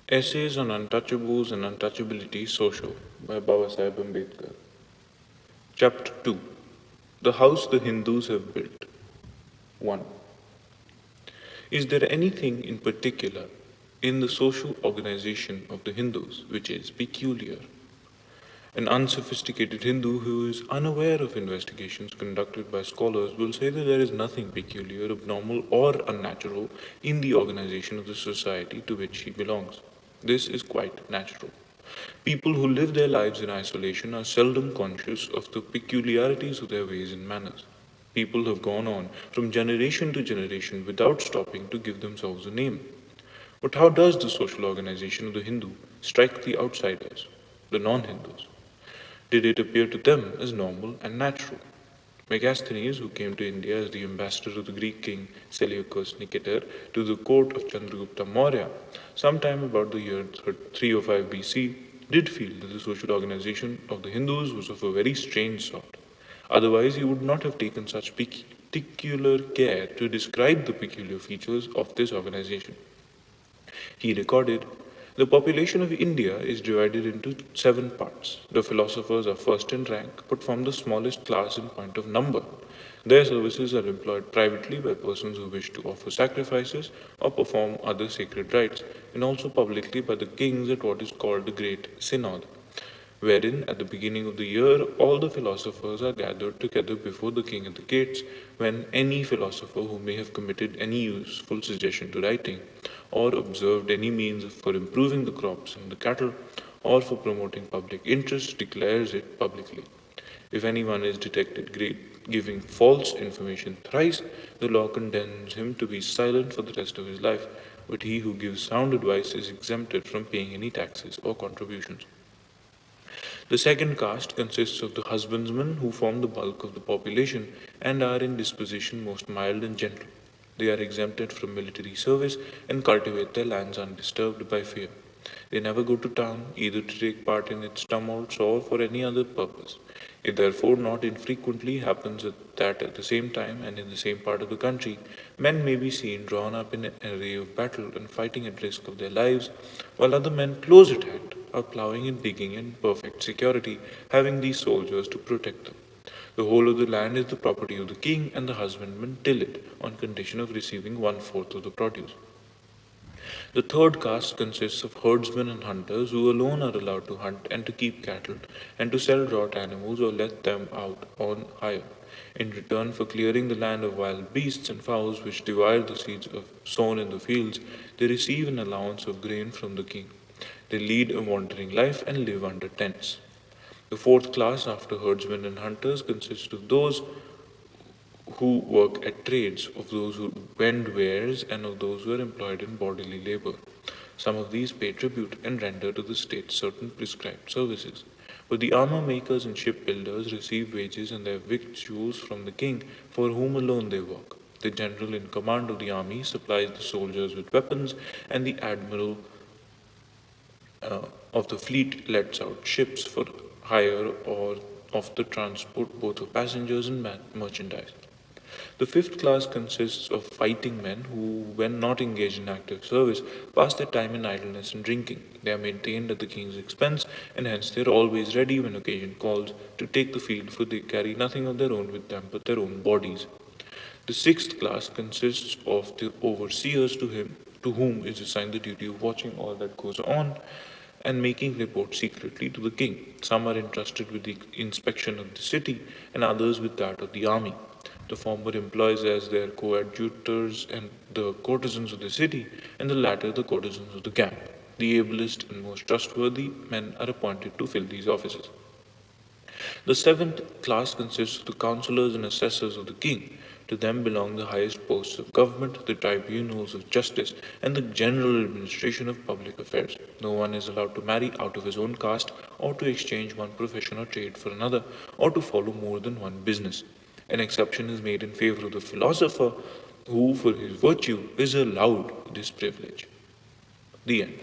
Essays on Untouchables and Untouchability Social by Babasaheb Ambedkar. Chapter 2. The House the Hindus Have Built. 1. Is there anything in particular in the social organization of the Hindus which is peculiar? An unsophisticated Hindu who is unaware of investigations conducted by scholars will say that there is nothing peculiar, abnormal, or unnatural in the organization of the society to which he belongs. This is quite natural. People who live their lives in isolation are seldom conscious of the peculiarities of their ways and manners. People have gone on from generation to generation without stopping to give themselves a name. But how does the social organization of the Hindu strike the outsiders, the non Hindus? Did it appear to them as normal and natural? Megasthenes, who came to India as the ambassador of the Greek king Seleucus Nicator to the court of Chandragupta Maurya, sometime about the year 305 BC, did feel that the social organization of the Hindus was of a very strange sort. Otherwise, he would not have taken such particular care to describe the peculiar features of this organization. He recorded, the population of India is divided into 7 parts. The philosophers are first in rank, but form the smallest class in point of number. Their services are employed privately by persons who wish to offer sacrifices or perform other sacred rites, and also publicly by the kings at what is called the Great Synod, wherein at the beginning of the year all the philosophers are gathered together before the king at the gates, when any philosopher who may have committed any useful suggestion to writing, or observed any means for improving the crops and the cattle, or for promoting public interest, declares it publicly. If anyone is detected giving false information thrice, the law condemns him to be silent for the rest of his life, but he who gives sound advice is exempted from paying any taxes or contributions. The second caste consists of the husbandmen who form the bulk of the population and are in disposition most mild and gentle. They are exempted from military service and cultivate their lands undisturbed by fear. They never go to town, either to take part in its tumults or for any other purpose. It therefore not infrequently happens that at the same time and in the same part of the country, men may be seen drawn up in an array of battle and fighting at risk of their lives, while other men close at hand are ploughing and digging in perfect security, having these soldiers to protect them. The whole of the land is the property of the king, and the husbandmen till it on condition of receiving 1/4 of the produce. The third caste consists of herdsmen and hunters who alone are allowed to hunt and to keep cattle and to sell draught animals or let them out on hire. In return for clearing the land of wild beasts and fowls which devour the seeds sown in the fields, they receive an allowance of grain from the king. They lead a wandering life and live under tents. The fourth class, after herdsmen and hunters, consists of those who work at trades, of those who vend wares, and of those who are employed in bodily labor. Some of these pay tribute and render to the state certain prescribed services. But the armor makers and shipbuilders receive wages and their victuals from the king, for whom alone they work. The general in command of the army supplies the soldiers with weapons, and the admiral of the fleet lets out ships for hire or of the transport both of passengers and merchandise. The fifth class consists of fighting men who, when not engaged in active service, pass their time in idleness and drinking. They are maintained at the king's expense, and hence they are always ready when occasion calls to take the field, for they carry nothing of their own with them but their own bodies. The sixth class consists of the overseers to whom is assigned the duty of watching all that goes on and making reports secretly to the king. Some are entrusted with the inspection of the city, and others with that of the army. The former employs as their coadjutors and the courtesans of the city, and the latter the courtesans of the camp. The ablest and most trustworthy men are appointed to fill these offices. The seventh class consists of the councillors and assessors of the king. To them belong the highest posts of government, the tribunals of justice, and the general administration of public affairs. No one is allowed to marry out of his own caste, or to exchange one profession or trade for another, or to follow more than one business. An exception is made in favor of the philosopher, who, for his virtue, is allowed this privilege. The end.